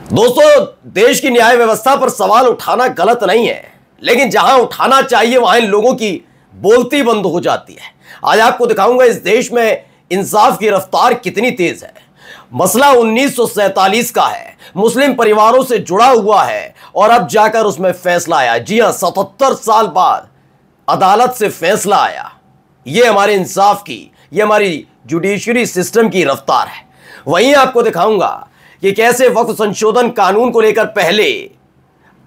दोस्तों, देश की न्याय व्यवस्था पर सवाल उठाना गलत नहीं है, लेकिन जहां उठाना चाहिए वहां इन लोगों की बोलती बंद हो जाती है। आज आपको दिखाऊंगा इस देश में इंसाफ की रफ्तार कितनी तेज है। मसला 1947 का है, मुस्लिम परिवारों से जुड़ा हुआ है और अब जाकर उसमें फैसला आया। जी हां, 77 साल बाद अदालत से फैसला आया। यह हमारे इंसाफ की, यह हमारी जुडिशरी सिस्टम की रफ्तार है। वहीं आपको दिखाऊंगा कि कैसे वक्फ संशोधन कानून को लेकर पहले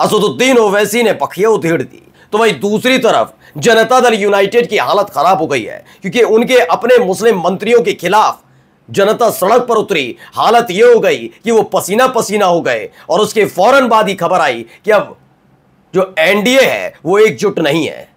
असदुद्दीन ओवैसी ने पखिया उधेड़ दी, तो वहीं दूसरी तरफ जनता दल यूनाइटेड की हालत खराब हो गई है, क्योंकि उनके अपने मुस्लिम मंत्रियों के खिलाफ जनता सड़क पर उतरी। हालत यह हो गई कि वो पसीना पसीना हो गए और उसके फौरन बाद ही खबर आई कि अब जो एनडीए है वो एकजुट नहीं है।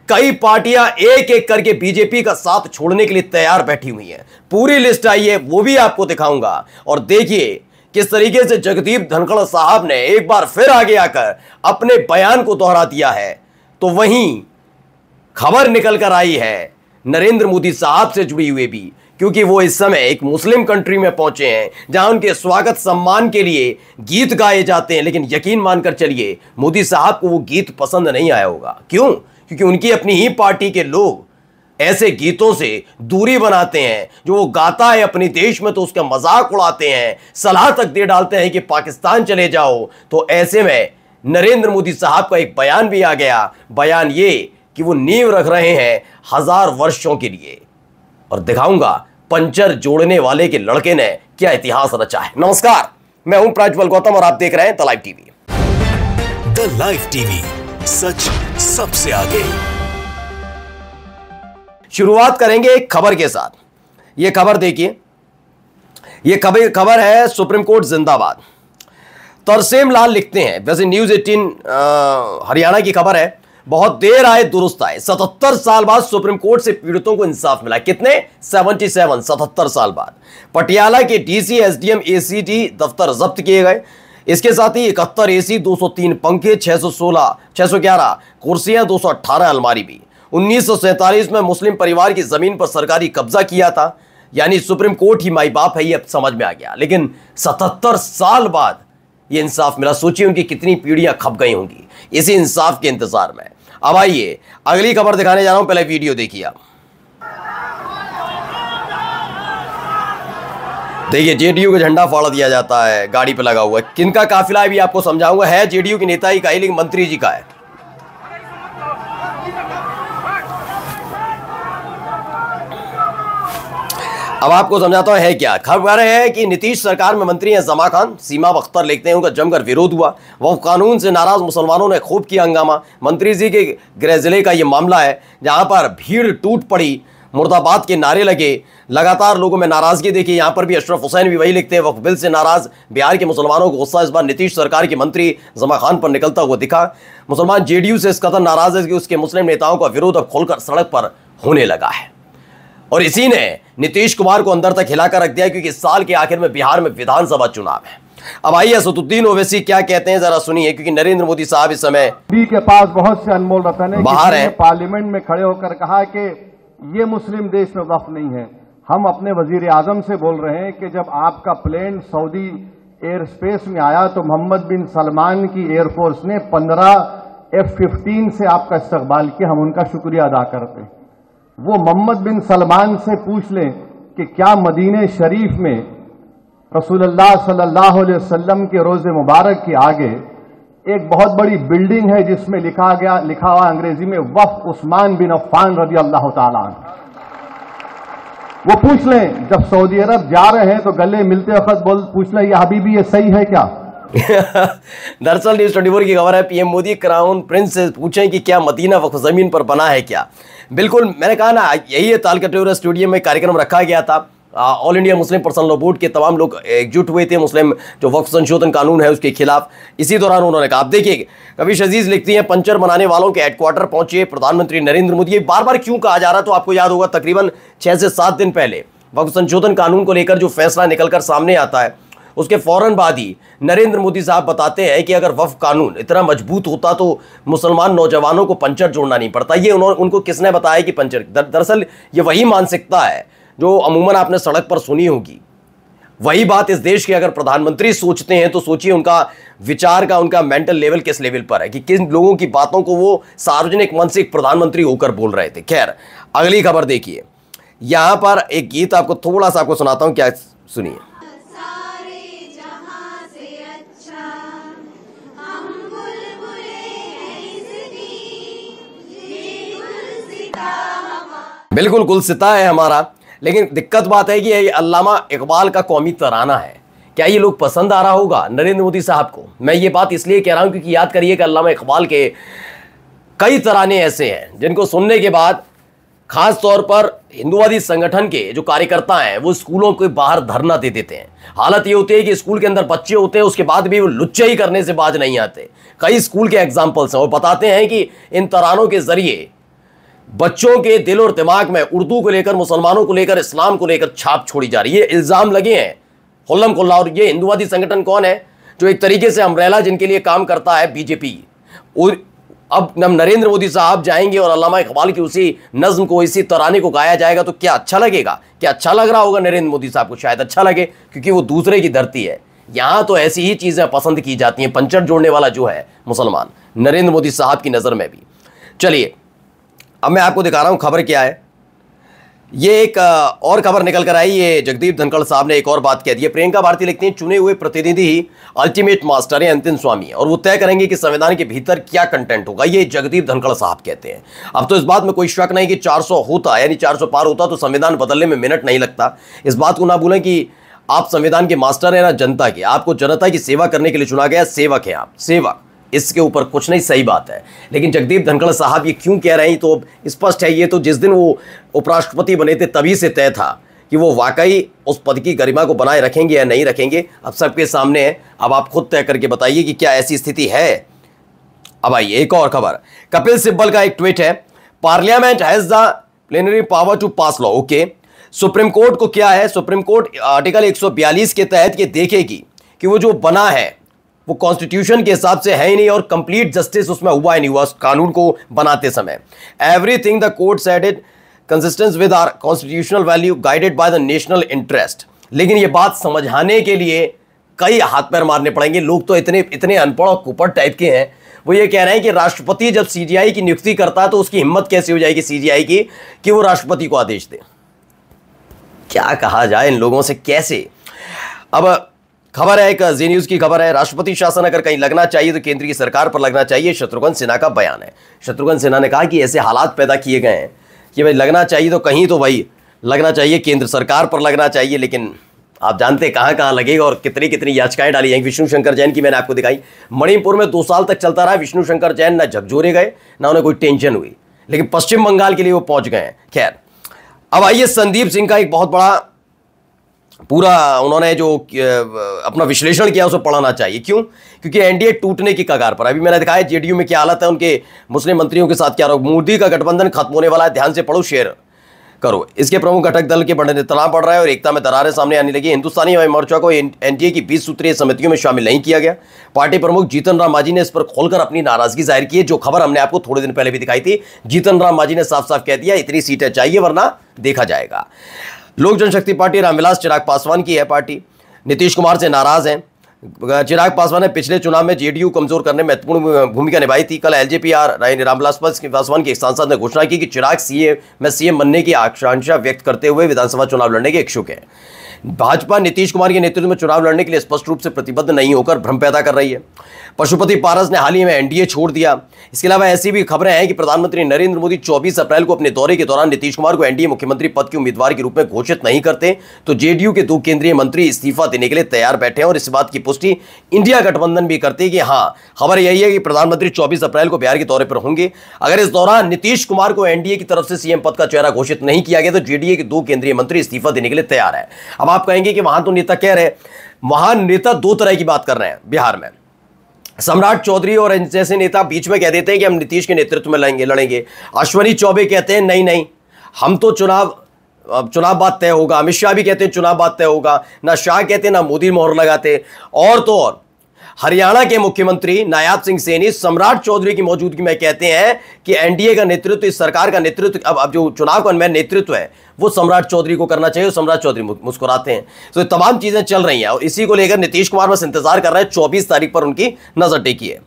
कई पार्टियां एक एक करके बीजेपी का साथ छोड़ने के लिए तैयार बैठी हुई हैं। पूरी लिस्ट आई है, वो भी आपको दिखाऊंगा। और देखिए किस तरीके से जगदीप धनखड़ साहब ने एक बार फिर आगे आकर अपने बयान को दोहरा दिया है। तो वहीं खबर निकल कर आई है नरेंद्र मोदी साहब से जुड़ी हुई भी, क्योंकि वो इस समय एक मुस्लिम कंट्री में पहुंचे हैं जहां उनके स्वागत सम्मान के लिए गीत गाए जाते हैं। लेकिन यकीन मानकर चलिए, मोदी साहब को वो गीत पसंद नहीं आया होगा। क्यों? क्योंकि उनकी अपनी ही पार्टी के लोग ऐसे गीतों से दूरी बनाते हैं। जो वो गाता है अपने देश में तो उसका मजाक उड़ाते हैं, सलाह तक दे डालते हैं कि पाकिस्तान चले जाओ। तो ऐसे में नरेंद्र मोदी साहब का एक बयान भी आ गया। बयान ये कि वो नींव रख रहे हैं 1000 वर्षों के लिए। और दिखाऊंगा पंचर जोड़ने वाले के लड़के ने क्या इतिहास रचा है। नमस्कार, मैं हूं प्रज्वल गौतम और आप देख रहे हैं the live TV. The live TV, सच सबसे आगे। शुरुआत करेंगे एक खबर के साथ। यह खबर देखिए, यह खबर है सुप्रीम कोर्ट जिंदाबाद। तरसेम लाल लिखते हैं, वैसे न्यूज 18 हरियाणा की खबर है। बहुत देर आए दुरुस्त आए, 77 साल बाद सुप्रीम कोर्ट से पीड़ितों को इंसाफ मिला। कितने? 77 साल बाद। पटियाला के डीसी, एसडीएम, एसीडी दफ्तर जब्त किए गए। इसके साथ ही 71 एसी, 203 पंखे, 611 कुर्सियां, 218 अलमारी भी। 1947 में मुस्लिम परिवार की जमीन पर सरकारी कब्जा किया था, यानी सुप्रीम कोर्ट ही माई बाप है, ये अब समझ में आ गया। लेकिन 77 साल बाद ये इंसाफ मिला। सोचिए उनकी कितनी पीढ़ियां खप गई होंगी इसी इंसाफ के इंतजार में। अब आइए अगली खबर दिखाने जा रहा हूं, पहले वीडियो देखिए आप। देखिए, जेडीयू का झंडा फाड़ दिया जाता है, गाड़ी पे लगा हुआ है। किनका काफिला है भी आपको समझाऊंगा। है जेडीयू के नेता ही का ही, लेकिन मंत्री जी का है। अब आपको समझाता हूं है क्या। खबर है कि नीतीश सरकार में मंत्री हैं जमा खान, सीमा अख्तर लिखते हैं, उनका जमकर विरोध हुआ। वक्फ कानून से नाराज मुसलमानों ने खूब किया हंगामा। मंत्री जी के गृह जिले का यह मामला है, जहां पर भीड़ टूट पड़ी, मुर्दाबाद के नारे लगे, लगातार लोगों में नाराजगी देखी। यहां पर भी अशरफ हुसैन भी वही लिखते हैं, वक्फ बिल से नाराज बिहार के मुसलमानों को गुस्सा इस बार नीतीश सरकार के मंत्री जमा खान पर निकलता हुआ दिखा। मुसलमान जेडीयू से इस कदर नाराज है कि उसके मुस्लिम नेताओं का विरोध अब खुलकर सड़क पर होने लगा है। और इसी ने नीतीश कुमार को अंदर तक हिलाकर रख दिया, क्योंकि इस साल के आखिर में बिहार में विधानसभा चुनाव है। अब आइए असदुद्दीन ओवैसी क्या कहते हैं, जरा सुनिए, क्योंकि नरेंद्र मोदी साहब इस समय के पास बहुत से अनमोल रतन है। बाहर है। पार्लियामेंट में खड़े होकर कहा कि ये मुस्लिम देश में वक्फ नहीं है। हम अपने वजीर आजम से बोल रहे हैं कि जब आपका प्लेन सऊदी एयर स्पेस में आया तो मोहम्मद बिन सलमान की एयरफोर्स ने 15 F-15 से आपका इस्तकबाल किया। हम उनका शुक्रिया अदा करते हैं। वो मोहम्मद बिन सलमान से पूछ लें कि क्या मदीने शरीफ में रसूलुल्लाह सल्लल्लाहु अलैहि वसल्लम के रोज़े मुबारक के आगे एक बहुत बड़ी बिल्डिंग है जिसमें लिखा हुआ अंग्रेजी में वक्फ उस्मान बिन अफ़्फ़ान रज़ी अल्लाह ताला अन्हु। वो पूछ लें, जब सऊदी अरब जा रहे हैं तो गले मिलते वक्त पूछ लें, या हबीबी ये सही है क्या? दरअसल न्यूज 24 की खबर है, पीएम मोदी क्राउन प्रिंस से पूछें कि क्या मदीना वक्फ जमीन पर बना है क्या। बिल्कुल, मैंने कहा ना, यही तालकटोरा स्टेडियम में कार्यक्रम रखा गया था। All India Muslim personal law board के तमाम लोग एकजुट हुए थे मुस्लिम जो वक्फ संशोधन कानून है उसके खिलाफ। इसी दौरान उन्होंने कहा, आप देखिए, कभी अजीज लिखती हैं, पंचर बनाने वालों के हेडक्वार्टर पहुंचे प्रधानमंत्री नरेंद्र मोदी। ये बार बार क्यों कहा जा रहा, तो आपको याद होगा तकरीबन 6 से 7 दिन पहले वक्फ संशोधन कानून को लेकर जो फैसला निकलकर सामने आता है, उसके फौरन बाद ही नरेंद्र मोदी साहब बताते हैं कि अगर वक्फ कानून इतना मजबूत होता तो मुसलमान नौजवानों को पंचर जोड़ना नहीं पड़ता। ये उनको किसने बताया कि पंचर, दरअसल ये वही मानसिकता है जो अमूमन आपने सड़क पर सुनी होगी। वही बात इस देश के अगर प्रधानमंत्री सोचते हैं तो सोचिए उनका विचार का, उनका मेंटल लेवल किस लेवल पर है कि किन लोगों की बातों को वो सार्वजनिक मंच से एक प्रधानमंत्री होकर बोल रहे थे। खैर, अगली खबर देखिए। यहां पर एक गीत आपको थोड़ा सा आपको सुनाता हूं, क्या सुनिए। बिल्कुल गुलसिता है हमारा, लेकिन दिक्कत बात है कि ये अल्लामा इकबाल का कौमी तराना है। क्या ये लोग पसंद आ रहा होगा नरेंद्र मोदी साहब को? मैं ये बात इसलिए कह रहा हूं क्योंकि याद करिए कि अल्लामा इकबाल के कई तराने ऐसे हैं जिनको सुनने के बाद खास तौर पर हिंदुवादी संगठन के जो कार्यकर्ता हैं वो स्कूलों के बाहर धरना दे देते हैं। हालत ये होती है कि स्कूल के अंदर बच्चे होते हैं, उसके बाद भी वो लुच्चे ही करने से बाज नहीं आते। कई स्कूल के एग्जाम्पल्स हैं, वो बताते हैं कि इन तरानों के जरिए बच्चों के दिल और दिमाग में उर्दू को लेकर, मुसलमानों को लेकर, इस्लाम को लेकर छाप छोड़ी जा रही है। ये इल्जाम लगे हैं खुल्लम खुल्ला। और ये हिंदुवादी संगठन कौन है? जो एक तरीके से अम्ब्रेला जिनके लिए काम करता है बीजेपी। और अब नरेंद्र मोदी साहब जाएंगे और अल्लामा इकबाल की उसी नज्म को, इसी तराने को गाया जाएगा तो क्या अच्छा लगेगा? क्या अच्छा लग रहा होगा नरेंद्र मोदी साहब को? शायद अच्छा लगे, क्योंकि वो दूसरे की धरती है। यहां तो ऐसी ही चीजें पसंद की जाती हैं। पंचर जोड़ने वाला जो है मुसलमान, नरेंद्र मोदी साहब की नजर में भी। चलिए अब मैं आपको दिखा रहा हूं खबर क्या है। ये एक और खबर निकल कर आई। ये जगदीप धनखड़ साहब ने एक और बात कह दी है। प्रियंका भारती लिखती हैं, चुने हुए प्रतिनिधि ही अल्टीमेट मास्टर है, अंतिम स्वामी है, और वो तय करेंगे कि संविधान के भीतर क्या कंटेंट होगा। ये जगदीप धनखड़ साहब कहते हैं। अब तो इस बात में कोई शक नहीं कि 400 होता, यानी 400 पार होता तो संविधान बदलने में मिनट नहीं लगता। इस बात को ना भूलें कि आप संविधान के मास्टर हैं ना जनता के। आपको जनता की सेवा करने के लिए चुना गया, सेवक है आप, सेवक। इसके ऊपर कुछ नहीं, सही बात है। लेकिन जगदीप धनखड़ साहब ये क्यों कह रहे हैं तो स्पष्ट है। ये तो जिस दिन वो उपराष्ट्रपति बने थे तभी से तय था कि वो वाकई उस पद की गरिमा को बनाए रखेंगे या नहीं रखेंगे। अब सबके सामने है, अब आप खुद तय करके बताइए कि क्या ऐसी स्थिति है। अब आइए एक और खबर। कपिल सिब्बल का एक ट्वीट है, parliament has the plenary power to pass law. Okay, supreme court को क्या है? सुप्रीम कोर्ट आर्टिकल 142 के तहत ये देखेगी कि वो जो बना है वो कॉन्स्टिट्यूशन के हिसाब से है ही नहीं और कंप्लीट जस्टिस उसमें हुआ ही नहीं हुआ कानून को बनाते समय। Everything the court said it consistence with our constitutional value guided by the national interest. लेकिन ये बात समझाने के लिए कई हाथ पैर मारने पड़ेंगे। लोग तो इतने अनपढ़ और कुपड़ टाइप के हैं, वो ये कह रहे हैं कि राष्ट्रपति जब सीजीआई की नियुक्ति करता है तो उसकी हिम्मत कैसे हो जाएगी सीजीआई की कि वो राष्ट्रपति को आदेश दे। क्या कहा जाए इन लोगों से, कैसे? अब खबर है, एक जी न्यूज की खबर है, राष्ट्रपति शासन अगर कहीं लगना चाहिए तो केंद्र की सरकार पर लगना चाहिए, शत्रुघ्न सिन्हा का बयान है। शत्रुघ्न सिन्हा ने कहा कि ऐसे हालात पैदा किए गए हैं कि भाई लगना चाहिए तो कहीं तो भाई लगना चाहिए, केंद्र सरकार पर लगना चाहिए। लेकिन आप जानते हैं कहां कहां लगेगा और कितनी कितनी याचिकाएं डाली हैं। विष्णु शंकर जैन की मैंने आपको दिखाई, मणिपुर में 2 साल तक चलता रहा। विष्णु शंकर जैन ना झकझोरे गए ना उन्हें कोई टेंशन हुई, लेकिन पश्चिम बंगाल के लिए वो पहुंच गए हैं। खैर, अब आइए संदीप सिंह का एक बहुत बड़ा पूरा उन्होंने जो अपना विश्लेषण किया उसे पढ़ाना चाहिए। क्यों? क्योंकि एनडीए टूटने की कगार पर। अभी मैंने दिखाया जेडीयू में क्या हालत है, उनके मुस्लिम मंत्रियों के साथ क्या रहा। मोदी का गठबंधन खत्म होने वाला है, ध्यान से पढ़ो, शेयर करो। इसके प्रमुख घटक दल के बढ़ने तनाव बढ़ रहा है और एकता में दरारें सामने आने लगी। हिंदुस्तानी अवाम मोर्चा को एनडीए की 20 सूत्रीय समितियों में शामिल नहीं किया गया। पार्टी प्रमुख जीतन राम मांझी ने इस पर खोलकर अपनी नाराजगी जाहिर की है। जो खबर हमने आपको थोड़े दिन पहले भी दिखाई थी, जीतन राम मांझी ने साफ साफ कह दिया इतनी सीटें चाहिए वरना देखा जाएगा। लोक जनशक्ति पार्टी रामविलास चिराग पासवान की है पार्टी, नीतीश कुमार से नाराज हैं। चिराग पासवान ने पिछले चुनाव में जेडीयू कमजोर करने में महत्वपूर्ण भूमिका निभाई थी। कल एलजेपी रामविलास पासवान के एक सांसद ने घोषणा की कि चिराग सीएम बनने की आकांक्षा व्यक्त करते हुए विधानसभा चुनाव लड़ने के इच्छुक है। भाजपा नीतीश कुमार के नेतृत्व में चुनाव लड़ने के लिए स्पष्ट रूप से प्रतिबद्ध नहीं होकर भ्रम पैदा कर रही है। पशुपति पारस ने हाल ही में एनडीए छोड़ दिया। इसके अलावा ऐसी भी खबरें हैं कि प्रधानमंत्री नरेंद्र मोदी 24 अप्रैल को अपने दौरे के दौरान नीतीश कुमार को एनडीए मुख्यमंत्री पद के उम्मीदवार के रूप में घोषित नहीं करते तो जेडीयू के 2 केंद्रीय मंत्री इस्तीफा देने के लिए तैयार बैठे हैं। और इस बात की पुष्टि इंडिया गठबंधन भी करते हैं कि हाँ, खबर यही है कि प्रधानमंत्री 24 अप्रैल को बिहार के दौरे पर होंगे। अगर इस दौरान नीतीश कुमार को एनडीए की तरफ से सीएम पद का चेहरा घोषित नहीं किया गया तो जेडीए के 2 केंद्रीय मंत्री इस्तीफा देने के लिए तैयार है। अब आप कहेंगे कि वहां तो नेता कह रहे, वहां नेता 2 तरह की बात कर रहे हैं बिहार में। सम्राट चौधरी और जैसे नेता बीच में कह देते हैं कि हम नीतीश के नेतृत्व में लड़ेंगे। अश्वनी चौबे कहते हैं नहीं हम तो चुनाव बात तय होगा। अमित शाह भी कहते हैं चुनाव बात तय होगा। ना शाह कहते ना मोदी मोहर लगाते। और तो और हरियाणा के मुख्यमंत्री नायाब सिंह सैनी सम्राट चौधरी की मौजूदगी में कहते हैं कि एनडीए का नेतृत्व, इस सरकार का नेतृत्व, अब जो चुनाव का नेतृत्व है वो सम्राट चौधरी को करना चाहिए। सम्राट चौधरी मुस्कुराते हैं। तो ये तमाम चीजें चल रही हैं और इसी को लेकर नीतीश कुमार बस इंतजार कर रहे हैं 24 तारीख पर उनकी नजर टेकी है।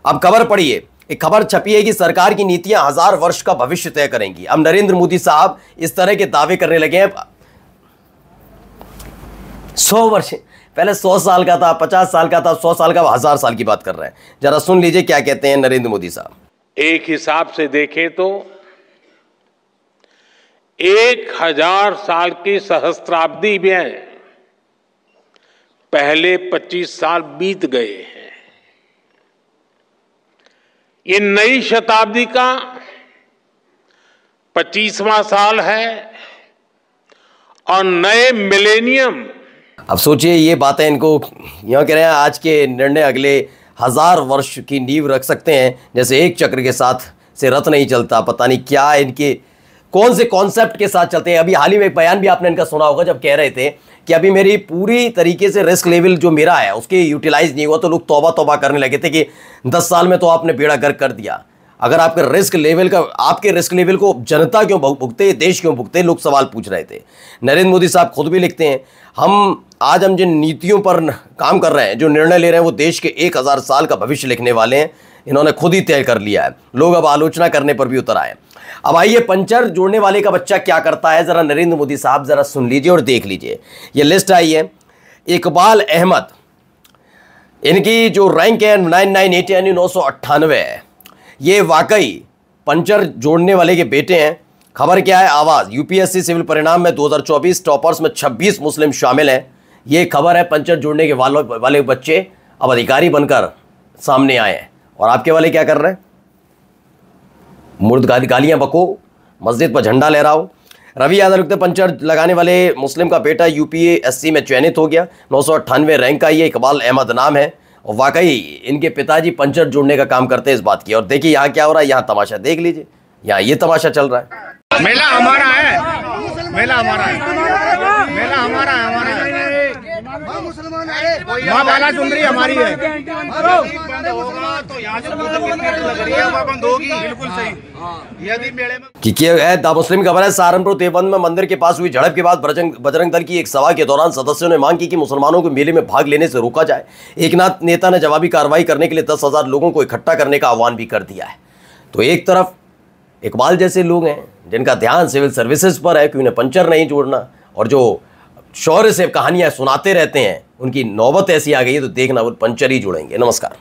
अब खबर पढ़िए, एक खबर छपी है कि सरकार की नीतियां 1000 वर्ष का भविष्य तय करेंगी। अब नरेंद्र मोदी साहब इस तरह के दावे करने लगे हैं। 100 वर्ष पहले 100 साल का था, 50 साल का था, 100 साल का, 1000 साल की बात कर रहे हैं। जरा सुन लीजिए क्या कहते हैं नरेंद्र मोदी साहब। एक हिसाब से देखें तो 1000 साल की सहस्त्राब्दी में पहले 25 साल बीत गए हैं। ये नई शताब्दी का 25वां साल है और नए मिलेनियम। अब सोचिए ये बातें इनको यहाँ कह रहे हैं, आज के निर्णय अगले 1000 वर्ष की नींव रख सकते हैं। जैसे एक चक्र के साथ से रथ नहीं चलता, पता नहीं क्या इनके कौन से कॉन्सेप्ट के साथ चलते हैं। अभी हाल ही में एक बयान भी आपने इनका सुना होगा, जब कह रहे थे कि अभी मेरी पूरी तरीके से रिस्क लेवल जो मेरा है उसके यूटिलाइज नहीं हुआ, तो लोग तौबा तौबा करने लगे थे कि 10 साल में तो आपने बेड़ा गर्क कर दिया। अगर आपके रिस्क लेवल को जनता क्यों भुगते, देश क्यों भुगते, लोग सवाल पूछ रहे थे। नरेंद्र मोदी साहब खुद भी लिखते हैं, आज हम जिन नीतियों पर काम कर रहे हैं, जो निर्णय ले रहे हैं, वो देश के 1000 साल का भविष्य लिखने वाले हैं। इन्होंने खुद ही तय कर लिया है। लोग अब आलोचना करने पर भी उतर आए। अब आइए, पंचर जोड़ने वाले का बच्चा क्या करता है, जरा नरेंद्र मोदी साहब जरा सुन लीजिए और देख लीजिए। ये लिस्ट आई है। इकबाल अहमद, इनकी जो रैंक है 9980 यानी 998 है। ये वाकई पंचर जोड़ने वाले के बेटे हैं। खबर क्या है, आवाज। यूपीएससी सिविल परिणाम में 2024 टॉपर्स में 26 मुस्लिम शामिल हैं। ये खबर है, पंचर जोड़ने के वाले बच्चे अब अधिकारी बनकर सामने आए हैं। और आपके वाले क्या कर रहे हैं, मुर्द गालियां बको, मस्जिद पर झंडा लहराओ। रवि यादव लिखते, पंचर लगाने वाले मुस्लिम का बेटा यूपीएससी में चयनित हो गया, 998 रैंक का। ये इकबाल अहमद नाम है और वाकई इनके पिताजी पंचर जोड़ने का काम करते हैं, इस बात की। और देखिए यहाँ क्या हो रहा है, यहाँ तमाशा देख लीजिए, यहाँ ये तमाशा चल रहा है। मेला हमारा है, मेला हमारा है, मेला हमारा है, हमारा है। माँ बाला चुंदरी हमारी है। बंद होगा तो यहाँ से लग रही है, बंद होगी। बिल्कुल सही। यदि मेले में कि है द मुस्लिम खबर है, सहारनपुर देवबंद में मंदिर के पास हुई झड़प के बाद बजरंग दल की एक सभा के दौरान सदस्यों ने मांग की कि मुसलमानों को मेले में भाग लेने से रोका जाए। एक नेता ने जवाबी कार्रवाई करने के लिए 10,000 लोगों को इकट्ठा करने का आह्वान भी कर दिया है। तो एक तरफ इकबाल जैसे लोग हैं जिनका ध्यान सिविल सर्विसेज पर है कि उन्हें पंचर नहीं जोड़ना, और जो शौर्य से कहानियां सुनाते रहते हैं, उनकी नौबत ऐसी आ गई है तो देखना वो पंचर ही जोड़ेंगे। नमस्कार।